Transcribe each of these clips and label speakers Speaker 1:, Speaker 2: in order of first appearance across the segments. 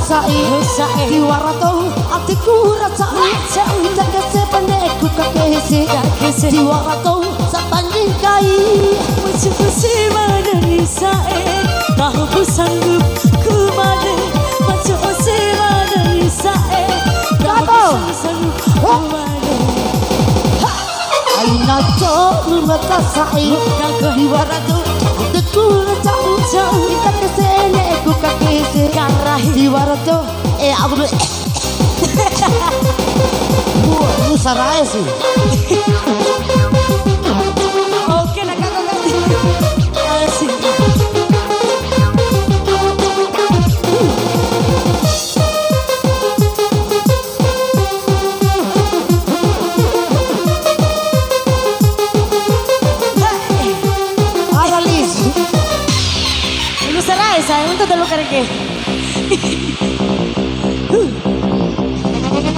Speaker 1: sae diwarato atiku rasa tak kesepaneku kakese diwarato sapanding kai
Speaker 2: Masih mana sae tahu ku sanggup ku mana masih mana sae tahu ku sanggup ku mana
Speaker 1: aina to mata sae diwarato atiku rasa tak kesepaneku kakese diwarato aku lu sarai sih.
Speaker 2: Oke nak kakak asik.
Speaker 1: Aralis.
Speaker 2: Lu sarai saya untuk dulu kareke.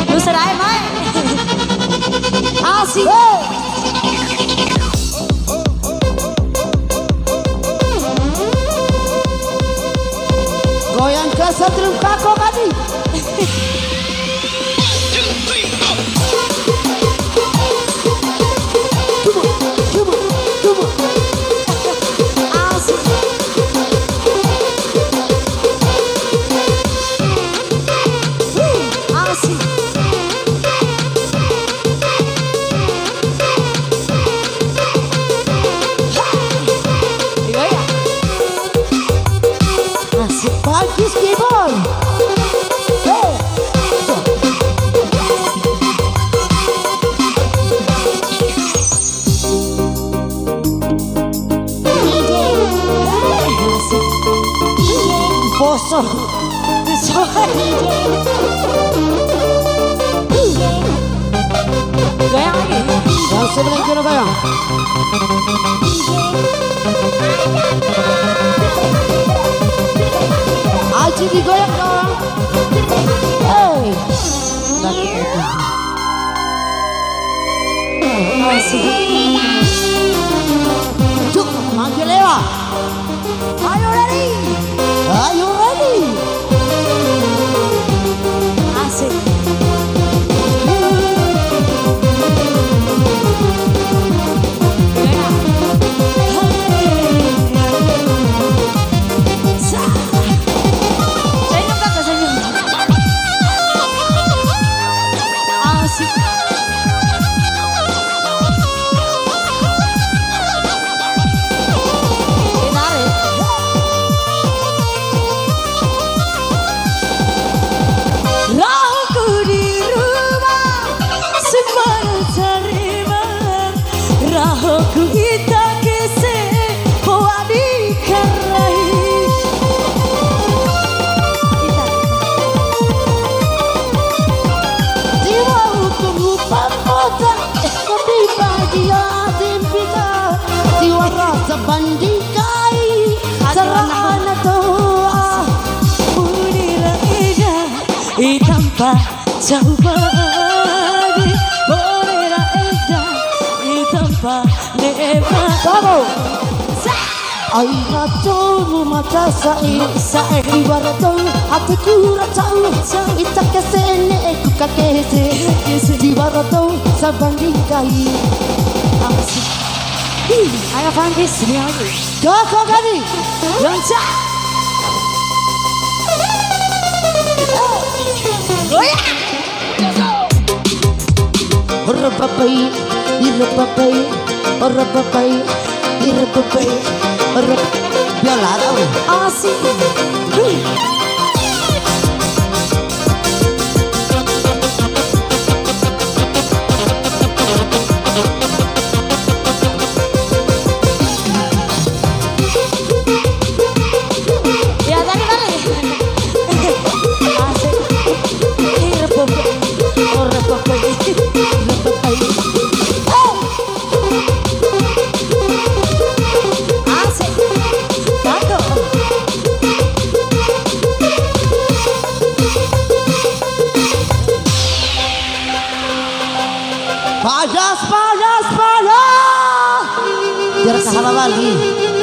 Speaker 2: Lu sarai mai. Asik.
Speaker 1: Goyang ke setrum kako tadi.
Speaker 2: Asik. Asik.
Speaker 1: Bagus keyboard. Bosok.
Speaker 2: Goyang lagi.
Speaker 1: Yang sebelah kira goyang. Aji digoyang dong. Hey. Cuk, manggil Ewa.
Speaker 2: Are you ready?
Speaker 1: Are you ready?
Speaker 2: Asik. Ku kita kese poadi karai
Speaker 1: Jiwa hukum pamota tapi bahagia timpita jiwa rasa bandingkai serana doa
Speaker 2: Unila ida tanpa jauh bagi Unila ida tanpa
Speaker 1: Vamos! Aina to mata sae diwarato atiku rasa ita kesene ku kakese diwarato sabandingkai
Speaker 2: Ayo Fandis sini lagi.
Speaker 1: Kakak kali
Speaker 2: Loncat.
Speaker 1: Repapai, irepapai, repapai, irepapai, biarlah tahu.
Speaker 2: Asik. Ya tadi balik. Asik. Repapai, repapai, repapai. Asik. Tato.
Speaker 1: Pajas, pajas, pajas. Biar salah lagi.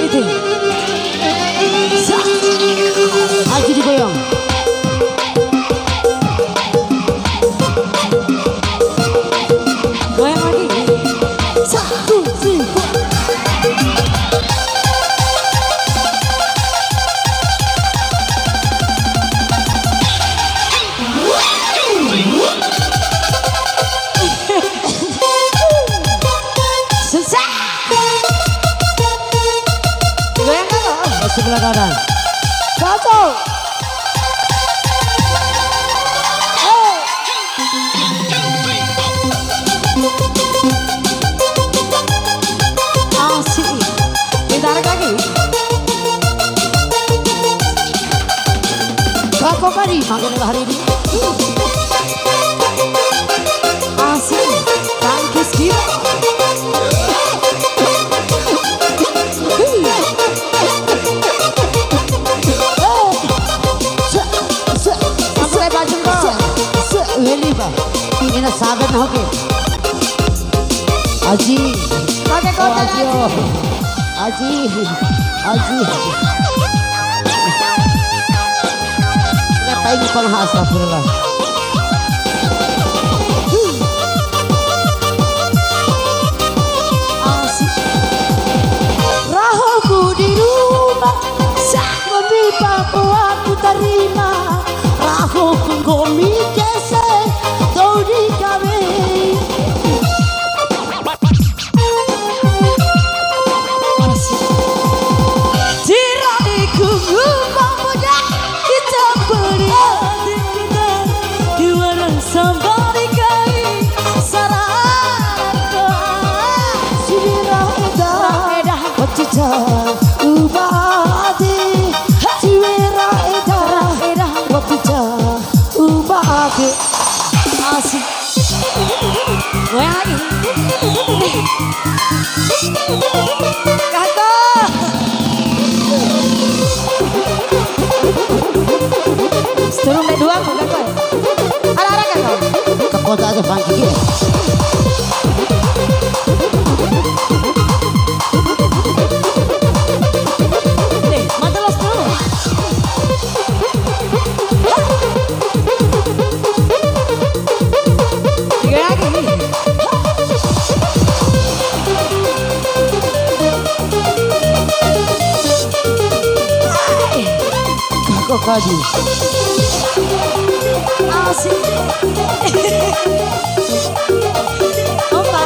Speaker 2: Itu.
Speaker 1: Haji digoyang.
Speaker 2: Asik. Ditarik lagi.
Speaker 1: Kakak kali makin hari ini.
Speaker 2: Asik. Tangkis kita. Sampai baju kau.
Speaker 1: Ini pak, ini sahabat nak ke? Aji,
Speaker 2: Pakai kota
Speaker 1: Aji,
Speaker 2: lagi.
Speaker 1: Aji, Aji. Kenapa ini kau hasa pula?
Speaker 2: Asik.
Speaker 1: Rahoku di rumah, mobil Papua aku terima. Rahoku gomi kese, kau di kami.
Speaker 2: Tiraniku pemuda kita beri kita di mana somebody kai sarana
Speaker 1: Sibira eda, wajita ubadi. Sibira eda, wajita ubadi.
Speaker 2: asik. Goyang lagi. Kakak. Turun deh dua kakak kau. Ala kakak.
Speaker 1: Ke kota aja funky gitu.
Speaker 2: Deh, mata los dulu. Tiga lagi.
Speaker 1: Kakak kadi.
Speaker 2: Asik. Opa.